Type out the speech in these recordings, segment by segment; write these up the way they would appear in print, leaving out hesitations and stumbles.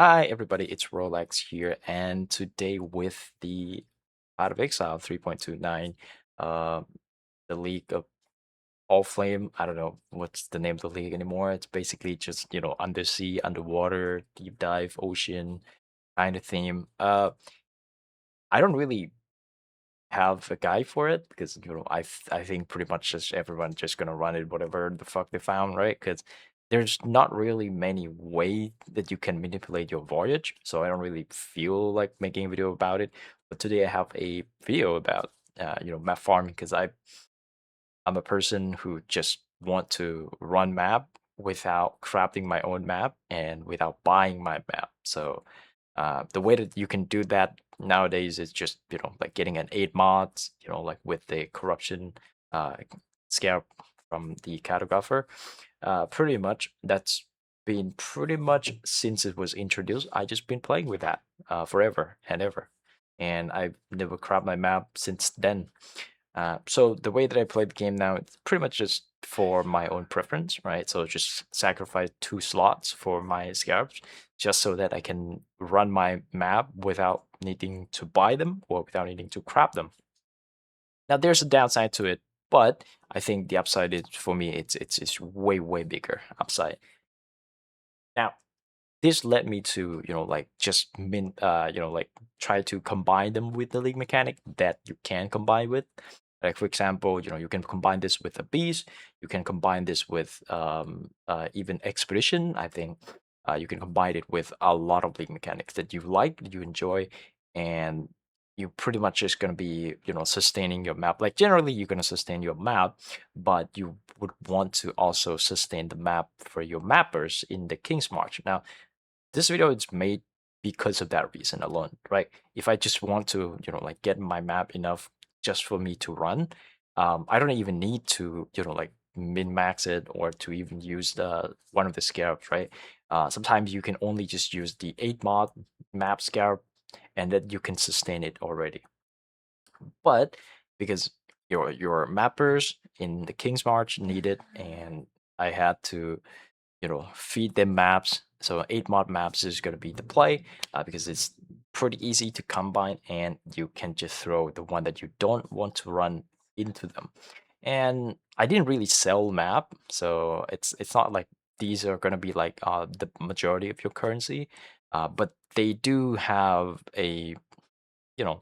Hi, everybody. It's Rolex here, and today with the Out of Exile 3.29, um, the League of All Flame. I don't know what's the name of the league anymore. It's basically just undersea, underwater, deep dive, ocean kind of theme. I don't really have a guide for it because I think pretty much just everyone just gonna run it whatever the fuck they found, right? Because there's not really many way that you can manipulate your voyage, so I don't really feel like making a video about it. But today I have a video about map farming because I'm a person who just want to run map without crafting my own map and without buying my map. So the way that you can do that nowadays is just like getting an 8 mods, like with the corruption uh, scale from the cartographer. Pretty much that's been pretty much since it was introduced. I just been playing with that forever and ever, and I've never crapped my map since then. So the way that I play the game now, it's pretty much just for my own preference, right? So just sacrifice 2 slots for my scarabs, just so that I can run my map without needing to buy them or without needing to crap them. Now there's a downside to it, but I think the upside is for me, it's way bigger upside. Now this led me to like just like try to combine them with the league mechanic that you can combine with, like for example, you can combine this with a beast. You can combine this with even expedition. I think you can combine it with a lot of league mechanics that you like, that you enjoy, and you pretty much just going to be sustaining your map. Like generally you're going to sustain your map, but you would want to also sustain the map for your mappers in the King's March. Now this video is made because of that reason alone, right? If I just want to, like get my map enough just for me to run, I don't even need to, like min max it or to even use the one of the scarabs, right? Sometimes you can only just use the 8 mod map scarab, and then you can sustain it already. But because your mappers in the King's March need it, and I had to feed them maps. So 8 mod maps is going to be the play because it's pretty easy to combine, and you can just throw the one that you don't want to run into them. And I didn't really sell map, so it's not like these are going to be like the majority of your currency, but they do have a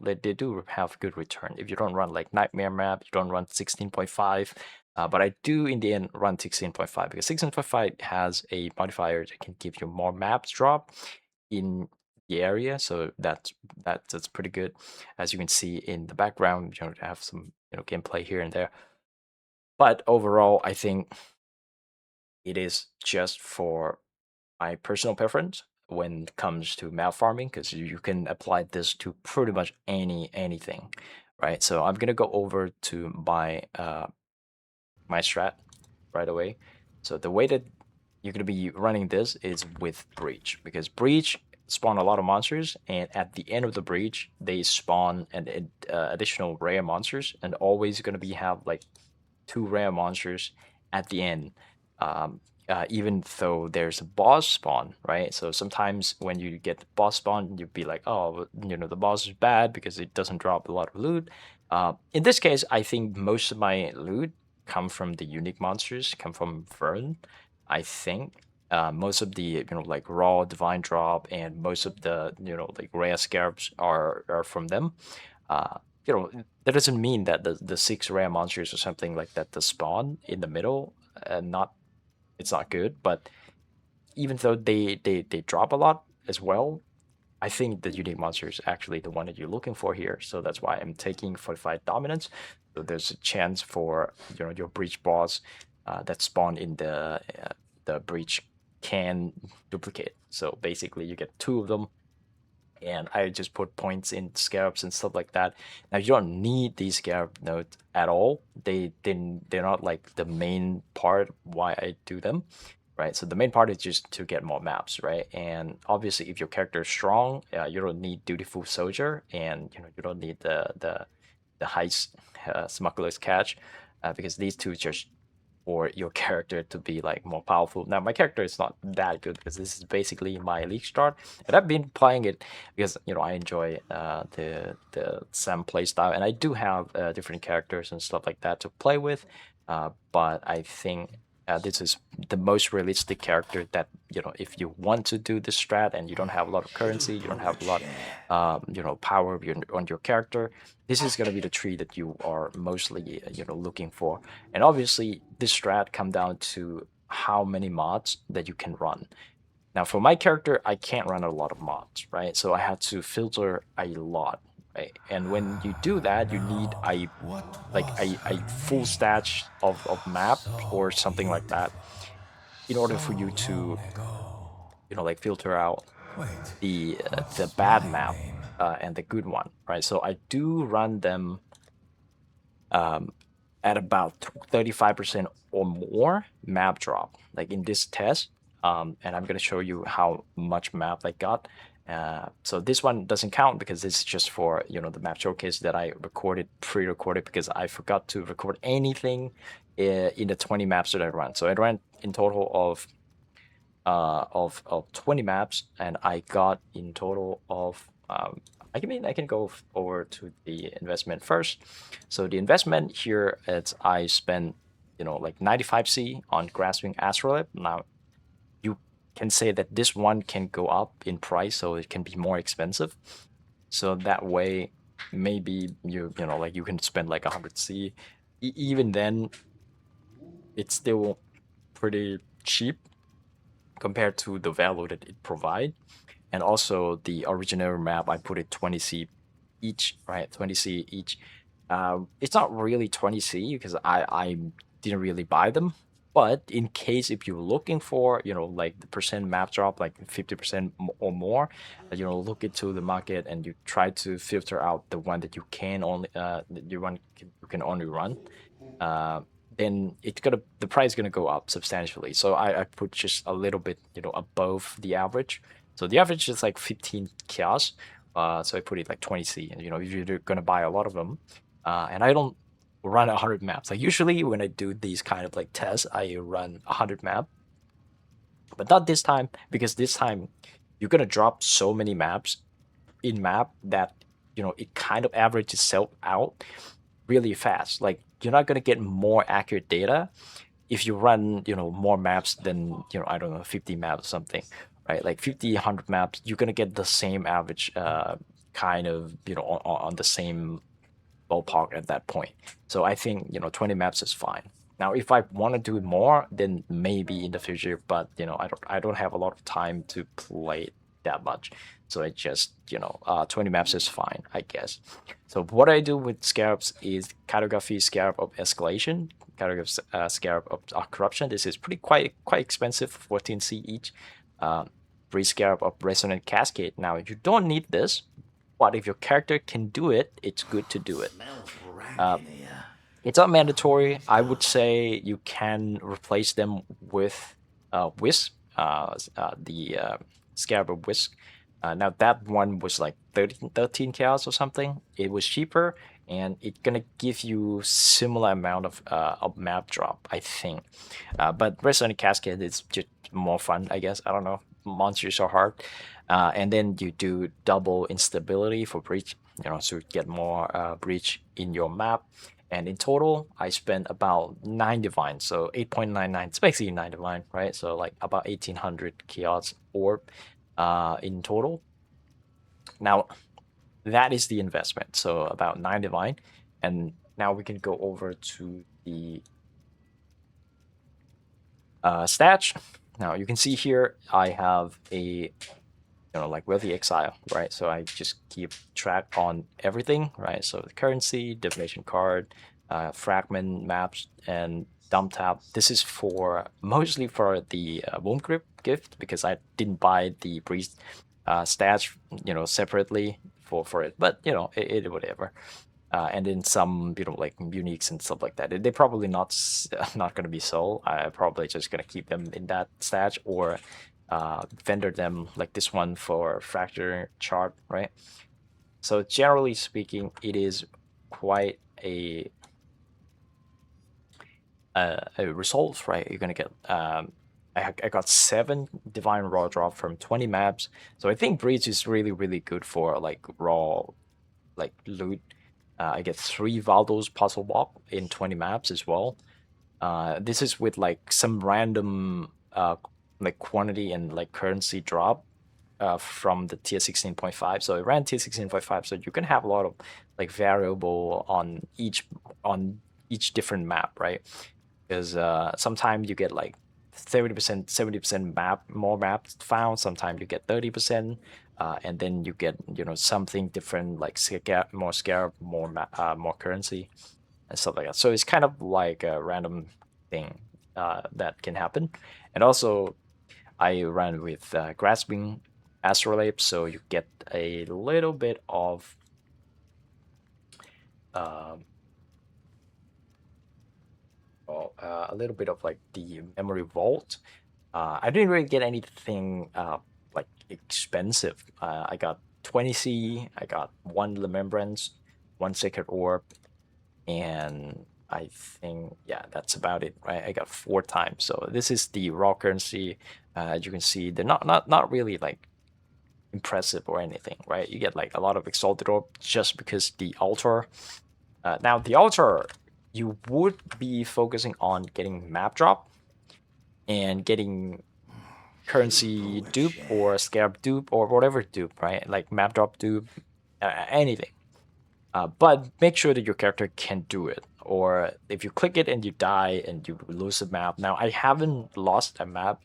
they do have good return. If you don't run like nightmare map, you don't run 16.5. But I do in the end run 16.5 because 16.5 has a modifier that can give you more maps drop in the area. So that's pretty good. As you can see in the background, have some gameplay here and there. But overall, I think it is just for my personal preference when it comes to map farming, because you can apply this to pretty much anything, right? So I'm gonna go over to my strat right away. So the way that you're gonna be running this is with breach, because breach spawn a lot of monsters, and at the end of the breach they spawn an additional rare monsters, and always gonna be have like 2 rare monsters at the end. Even though there's a boss spawn, right? So sometimes when you get the boss spawn, you'd be like, oh, the boss is bad because it doesn't drop a lot of loot. In this case, I think most of my loot come from the unique monsters, come from Vern. I think most of the like raw divine drop and most of the like rare scarabs are from them. Uh, that doesn't mean that the 6 rare monsters or something like that the spawn in the middle not it's not good, but even though they drop a lot as well, I think the unique monster is actually the one that you're looking for here. So that's why I'm taking fortified dominance. So there's a chance for your breach boss that spawn in the breach can duplicate. So basically you get 2 of them, and I just put points in scarabs and stuff like that. Now you don't need these scarab nodes at all. They're not like the main part why I do them, right? So the main part is just to get more maps, right? And obviously, if your character is strong, you don't need dutiful soldier, and you don't need the heist smuggler's catch, because these two just for your character to be like more powerful. Now my character is not that good because this is basically my league start, and I've been playing it because I enjoy the Sam play style, and I do have different characters and stuff like that to play with. But I think this is the most realistic character that if you want to do this strat and you don't have a lot of currency, you don't have a lot power on your character, this is going to be the tree that you are mostly looking for. And obviously this strat come down to how many mods that you can run. Now for my character, I can't run a lot of mods, right? So I had to filter a lot, right? And when you do that, you need a full stash of map or something like that in order for you to like filter out Wait, the what's bad my map name? and the good one, right? So I do run them um, at about 35% or more map drop, like in this test. And I'm going to show you how much map I got. So this one doesn't count because it's just for the map showcase that I recorded, pre-recorded, because I forgot to record anything in the 20 maps that I run. So I ran in total of 20 maps, and I got in total of I can go over to the investment first. So the investment here, it's I spent like 95C on grasping astrolabe. Now you can say that this one can go up in price, so it can be more expensive. So that way maybe like you can spend like 100C. Even then it's still pretty cheap compared to the value that it provide. And also the original map, I put it 20C each, right? 20C each. It's not really 20C because I didn't really buy them. But in case if you're looking for, like the percent map drop, like 50% or more, look into the market and you try to filter out the one that you can only you can only run. Uh, then the price is gonna go up substantially. So I put just a little bit, above the average. So the average is like 15 chaos. So I put it like 20C. And if you're gonna buy a lot of them, and I don't run 100 maps. Like usually when I do these kind of like tests, I run 100 map, but not this time because this time you're gonna drop so many maps in map that it kind of averages itself out really fast. Like you're not gonna get more accurate data if you run more maps than I don't know 50 maps or something, right? Like 50 100 maps, you're gonna get the same average kind of on the same ballpark at that point. So I think 20 maps is fine. Now if I want to do more, then maybe in the future, but I don't have a lot of time to play it that much. So I just 20 maps is fine, I guess. So what I do with scarabs is cartography scarab of escalation, cartography scarab of corruption. This is quite expensive, 14C each. Free scarab of resonant cascade. Now you don't need this, but if your character can do it, it's good to do it. Smells Uh, rank in here. it's not mandatory. I would say you can replace them with Wisp, the Scarab of Wisp. Now that one was like 13 chaos or something. It was cheaper, and it's gonna give you similar amount of map drop, I think. But Resonant Cascade is just more fun, I guess. I don't know. Monsters are hard. And then you do double instability for breach, so you get more breach in your map. And in total, I spent about 9 divine, so 8.99. It's basically 9 divine, right? So like about 1800 chaos orb in total. Now, that is the investment, so about 9 divine. And now we can go over to the stats. Now you can see here I have a like wealthy exile, right? So I just keep track on everything, right? So the currency, divination card, fragment maps, and dump tap. This is for mostly for the womb grip gift because I didn't buy the priest stats, separately for it. But it whatever. And then some like uniques and stuff like that. They're probably not going to be sold. I'm probably just going to keep them in that stash or vendor them like this one for fracture chart, right? So generally speaking, it is quite results, right? You're gonna get I got 7 divine raw drop from 20 maps, so I think breach is really really good for like raw like loot. I get 3 Valdo's puzzle walk in 20 maps as well. This is with like some random like quantity and like currency drop from the tier 16.5. So it ran tier 16.5, so you can have a lot of like variable on each different map, right? Because sometimes you get like 30%, 70% more maps found. Sometimes you get 30%, and then you get something different like more scarab, more currency and stuff like that. So it's kind of like a random thing that can happen. And also, I ran with grasping astrolabe, so you get a little bit of um, a little bit of like the memory vault. I didn't really get anything like expensive. I got 20C, I got 1 remembrance, 1 sacred orb, and I think yeah, that's about it. Right, I got 4 times. So this is the raw currency. As you can see, they're not really like impressive or anything, right? You get like a lot of exalted orb just because the altar. Now the altar, you would be focusing on getting map drop and getting currency dupe or scarab dupe or whatever dupe, right? Like map drop dupe, anything. But make sure that your character can do it. Or if you click it and you die and you lose a map. Now I haven't lost a map.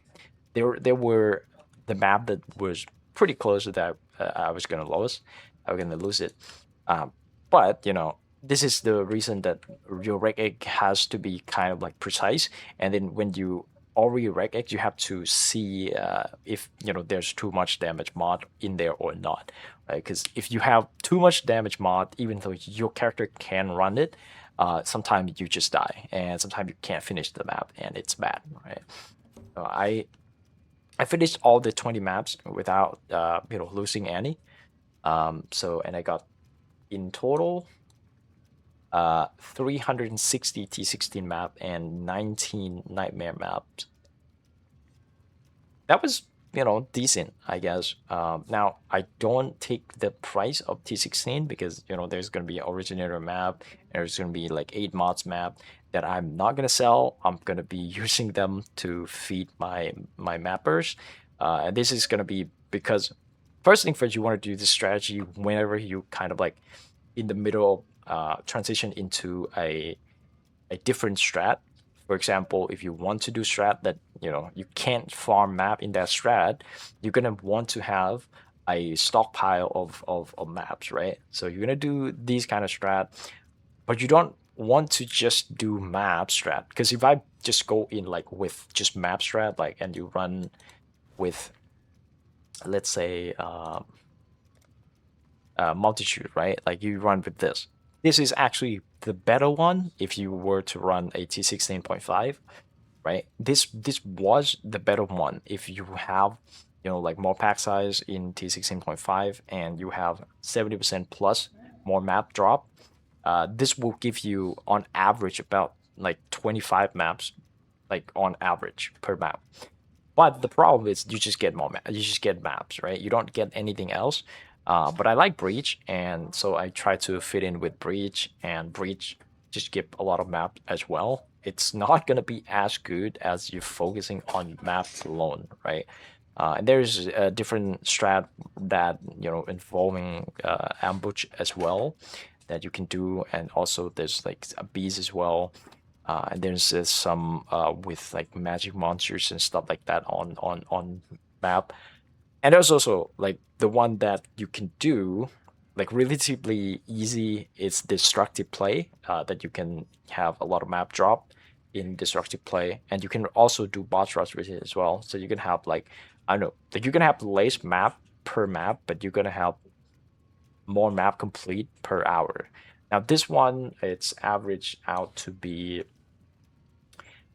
There were the map that was pretty close to that I was gonna lose. I was gonna lose it. Um, but this is the reason that your reg egg has to be kind of like precise. And then when you already reg egg, you have to see if there's too much damage mod in there or not, right? Because if you have too much damage mod, even though your character can run it, sometimes you just die, and sometimes you can't finish the map, and it's bad, right? So I finished all the 20 maps without losing any. And I got in total 360 T16 map and 19 nightmare maps. That was decent, I guess. Now I don't take the price of T16 because there's gonna be originator map, and there's gonna be like 8 mods map that I'm not gonna sell. I'm gonna be using them to feed my mappers. And this is gonna be because first thing first, you want to do this strategy whenever you kind of like in the middle transition into a different strat. For example, if you want to do strat that you can't farm map in that strat, you're gonna want to have a stockpile of maps, right? So you're gonna do these kind of strat, but you don't want to just do map strat, because if I just go in like with just map strat, like, and you run with, let's say, multitude, right? Like you run with this. This is actually the better one if you were to run a T16.5, right? This was the better one if you have like more pack size in T16.5 and you have 70% plus more map drop. This will give you on average about like 25 maps, like on average per map. But the problem is you just get you just get maps, right? You don't get anything else. But I like Breach, and so I try to fit in with Breach, and Breach just give a lot of maps as well. It's not gonna be as good as you focusing on maps alone, right? And there's a different strat that involving ambush as well that you can do, and also there's like bees as well. And there's some with like magic monsters and stuff like that on map. And there's also like the one that you can do like relatively easy is destructive play, that you can have a lot of map drop in destructive play, and you can also do boss rush with it as well. So you can have like, I don't know, like you can have less map per map, but you're gonna have more map complete per hour. Now this one, it's averaged out to be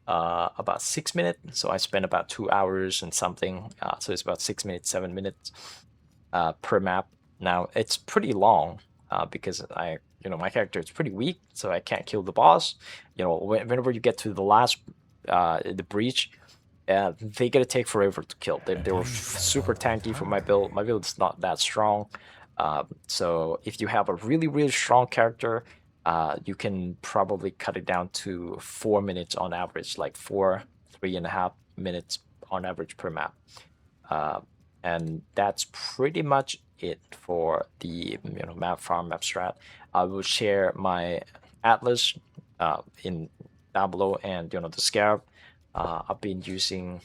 about 6 minutes. So I spent about 2 hours and something. So it's about 6 minutes, 7 minutes per map. Now it's pretty long because my character is pretty weak, so I can't kill the boss. Whenever you get to the last the breach, they gotta take forever to kill. They were super tanky for my build. My build is not that strong. So if you have a really, really strong character, you can probably cut it down to 4 minutes on average, like 3.5 minutes on average per map. Uh, and that's pretty much it for the map farm map strat. I will share my atlas in down below, and the scarab. I've been using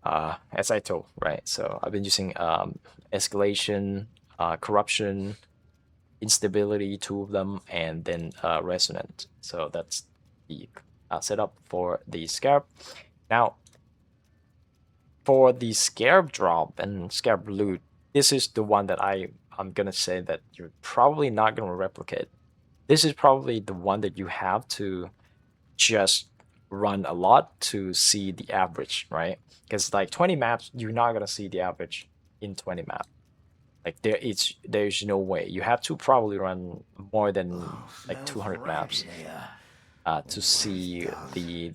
as I told, right? So I've been using escalation, corruption, instability, two of them, and then resonant. So that's the setup for the scarab. Now, for the scarab drop and scarab loot, this is the one that I'm gonna say that you're probably not gonna replicate. This is probably the one that you have to just run a lot to see the average, right? Because like 20 maps, you're not gonna see the average in 20 map. Like there's no way. You have to probably run more than like 200 maps to see the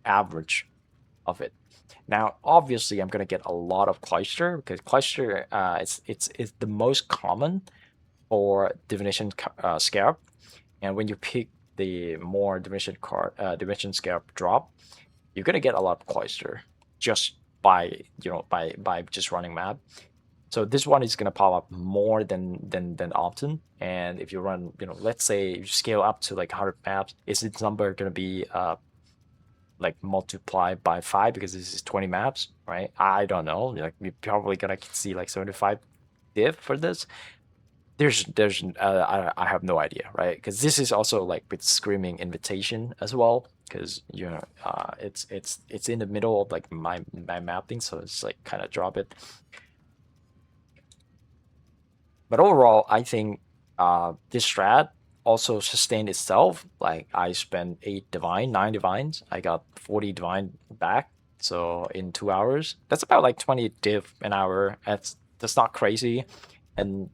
average of it. Now, obviously, I'm gonna get a lot of cluster because cluster it's the most common for divination scarab, and when you pick the more dimension scarab drop, you're gonna get a lot of cluster just by just running map. So this one is gonna pop up more than often. And if you run, let's say you scale up to like 100 maps, is this number gonna be like multiplied by 5 because this is 20 maps, right? I don't know. Like we're probably gonna see like 75 div for this. There's I have no idea, right? Because this is also like with screaming invitation as well, because it's in the middle of like my mapping, so it's like kind of drop it. But overall, I think this strat also sustained itself. Like I spent 9 divines. I got 40 divine back. So in 2 hours, that's about like 20 div an hour. That's not crazy. And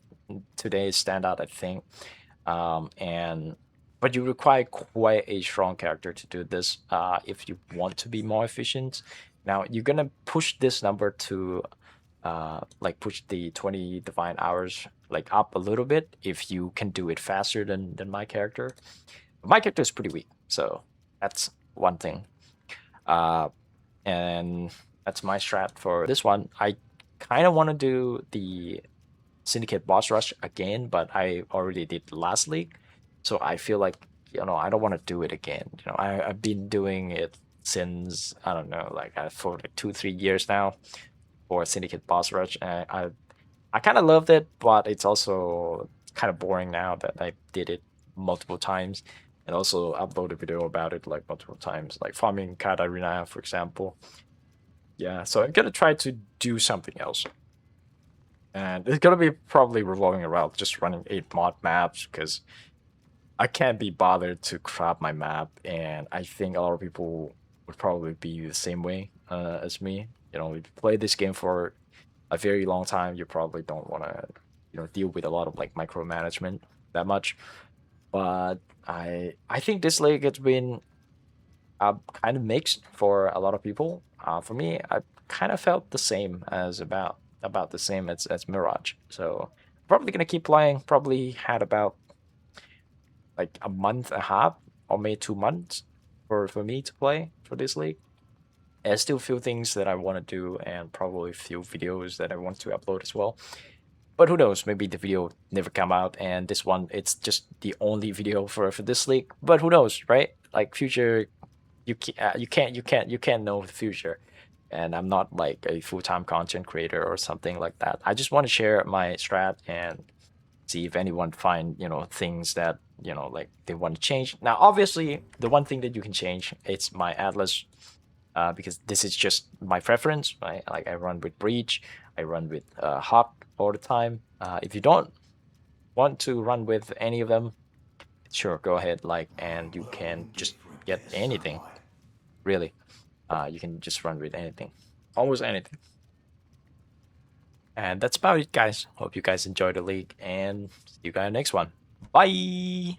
today's standout, I think. And but you require quite a strong character to do this if you want to be more efficient. Now you're gonna push this number to like push the 20 divine hours like up a little bit if you can do it faster than my character. My character is pretty weak, so that's one thing. And that's my strat for this one. I kind of want to do the Syndicate boss rush again, but I already did last league, so I feel like I don't want to do it again. I've been doing it since I don't know, like for like 2-3 years now for Syndicate boss rush, and I kind of loved it, but it's also kind of boring now that I did it multiple times and also upload a video about it like multiple times, like farming Katarina, for example. Yeah, so I'm gonna try to do something else. And it's gonna be probably revolving around just running 8 mod maps because I can't be bothered to crop my map, and I think a lot of people would probably be the same way as me. If you play this game for a very long time, you probably don't want to deal with a lot of like micromanagement that much. But I think this league has been kind of mixed for a lot of people. For me, I kind of felt the same as about the same as Mirage. So probably gonna keep playing. Probably had about like a month and a half or maybe 2 months for me to play for this league. And still few things that I want to do and probably a few videos that I want to upload as well. But who knows? Maybe the video never come out, and this one it's just the only video for this league. But who knows, right? Like future, you can't know the future. And I'm not like a full-time content creator or something like that. I just want to share my strat and see if anyone find things that like they want to change. Now, obviously, the one thing that you can change it's my atlas, because this is just my preference, right? Like I run with breach, I run with Huck all the time. If you don't want to run with any of them, sure, go ahead. Like, and you can just get anything, really. You can just run with anything, almost anything. And that's about it, guys. Hope you guys enjoy the league, and see you guys next one. Bye.